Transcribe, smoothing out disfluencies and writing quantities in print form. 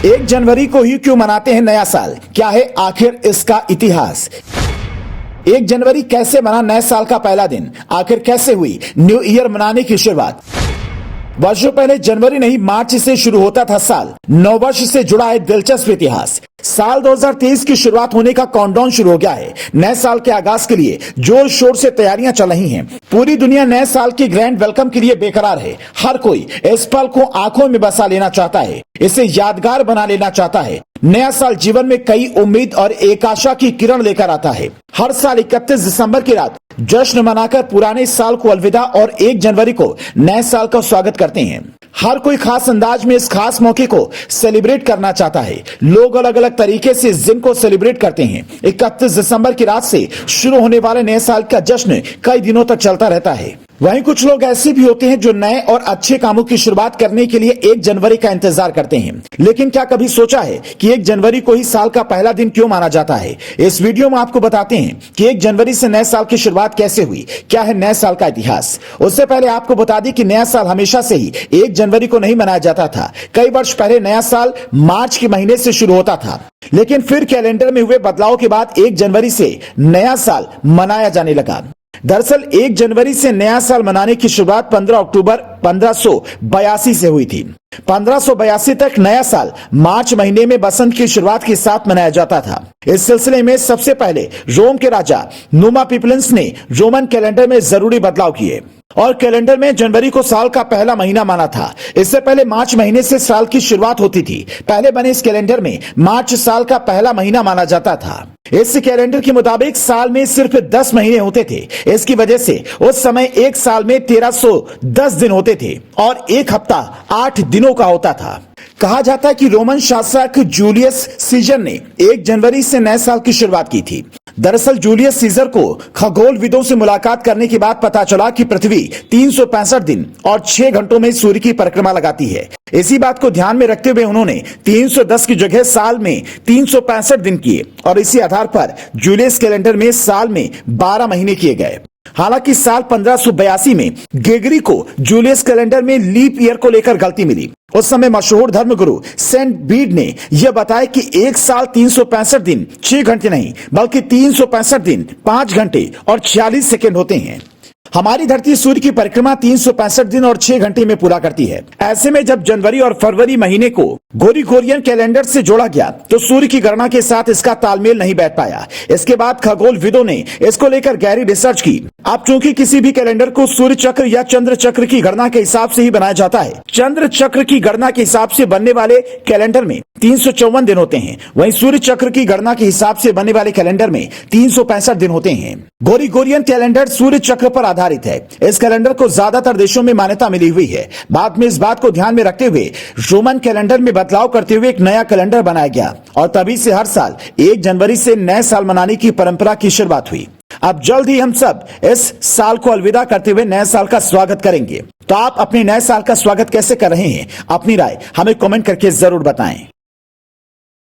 1 जनवरी को ही क्यों मनाते हैं नया साल? क्या है आखिर इसका इतिहास? 1 जनवरी कैसे बना नए साल का पहला दिन? आखिर कैसे हुई न्यू ईयर मनाने की शुरुआत? वर्षों पहले जनवरी नहीं मार्च से शुरू होता था साल। नववर्ष से जुड़ा है दिलचस्प इतिहास। साल 2023 की शुरुआत होने का काउंटडाउन शुरू हो गया है। नए साल के आगाज के लिए जोर शोर से तैयारियां चल रही हैं। पूरी दुनिया नए साल की ग्रैंड वेलकम के लिए बेकरार है। हर कोई इस पल को आंखों में बसा लेना चाहता है, इसे यादगार बना लेना चाहता है। नया साल जीवन में कई उम्मीद और एक आशा की किरण लेकर आता है। हर साल 31 दिसंबर की रात जश्न मनाकर पुराने साल को अलविदा और 1 जनवरी को नए साल का स्वागत करते हैं। हर कोई खास अंदाज में इस खास मौके को सेलिब्रेट करना चाहता है। लोग अलग अलग तरीके से इस दिन को सेलिब्रेट करते हैं। 31 दिसंबर की रात से शुरू होने वाले नए साल का जश्न कई दिनों तक चलता रहता है। वहीं कुछ लोग ऐसे भी होते हैं जो नए और अच्छे कामों की शुरुआत करने के लिए 1 जनवरी का इंतजार करते हैं। लेकिन क्या कभी सोचा है कि 1 जनवरी को ही साल का पहला दिन क्यों माना जाता है? इस वीडियो में आपको बताते हैं कि 1 जनवरी से नए साल की शुरुआत कैसे हुई, क्या है नए साल का इतिहास। उससे पहले आपको बता दें कि नया साल हमेशा से ही 1 जनवरी को नहीं मनाया जाता था। कई वर्ष पहले नया साल मार्च के महीने से शुरू होता था, लेकिन फिर कैलेंडर में हुए बदलाव के बाद 1 जनवरी से नया साल मनाया जाने लगा। दरअसल 1 जनवरी से नया साल मनाने की शुरुआत 15 अक्टूबर 1582 से हुई थी। 1582 तक नया साल मार्च महीने में बसंत की शुरुआत के साथ मनाया जाता था। इस सिलसिले में सबसे पहले रोम के राजा नुमा पीपलिंस ने रोमन कैलेंडर में जरूरी बदलाव किए और कैलेंडर में जनवरी को साल का पहला महीना माना था। इससे पहले मार्च महीने से साल की शुरुआत होती थी। पहले बने इस कैलेंडर में मार्च साल का पहला महीना माना जाता था। इस कैलेंडर के मुताबिक साल में सिर्फ 10 महीने होते थे। इसकी वजह से उस समय एक साल में 1310 दिन होते थे और एक हफ्ता 8 दिनों का होता था। कहा जाता है कि रोमन शासक जूलियस सीजर ने 1 जनवरी से नए साल की शुरुआत की थी। दरअसल जूलियस सीजर को खगोलविदों से मुलाकात करने के बाद पता चला कि पृथ्वी 365 दिन और 6 घंटों में सूर्य की परिक्रमा लगाती है। इसी बात को ध्यान में रखते हुए उन्होंने 310 की जगह साल में 365 दिन किए और इसी आधार पर जूलियस कैलेंडर में साल में 12 महीने किए गए। हालांकि साल 1582 में गेगरी को जूलियस कैलेंडर में लीप ईयर को लेकर गलती मिली। उस समय मशहूर धर्मगुरु सेंट बीड ने यह बताया कि एक साल 365 दिन 6 घंटे नहीं बल्कि 365 दिन 5 घंटे और 46 सेकेंड होते हैं। हमारी धरती सूर्य की परिक्रमा 365 दिन और 6 घंटे में पूरा करती है। ऐसे में जब जनवरी और फरवरी महीने को ग्रेगोरियन कैलेंडर से जोड़ा गया तो सूर्य की गणना के साथ इसका तालमेल नहीं बैठ पाया। इसके बाद खगोलविदों ने इसको लेकर गहरी रिसर्च की। अब चूंकि किसी भी कैलेंडर को सूर्य चक्र या चंद्र चक्र की गणना के हिसाब से ही बनाया जाता है। चंद्र चक्र की गणना के हिसाब से बनने वाले कैलेंडर में 354 दिन होते हैं, वहीं सूर्य चक्र की गणना के हिसाब से बनने वाले कैलेंडर में 365 दिन होते हैं। ग्रेगोरियन कैलेंडर सूर्य चक्र पर आधारित है। इस कैलेंडर को ज्यादातर देशों में मान्यता मिली हुई है। बाद में इस बात को ध्यान में रखते हुए रोमन कैलेंडर में बदलाव करते हुए एक नया कैलेंडर बनाया गया और तभी से हर साल 1 जनवरी से नए साल मनाने की परंपरा की शुरुआत हुई। अब जल्द ही हम सब इस साल को अलविदा करते हुए नए साल का स्वागत करेंगे। तो आप अपने नए साल का स्वागत कैसे कर रहे हैं? अपनी राय हमें कमेंट करके जरूर बताएं।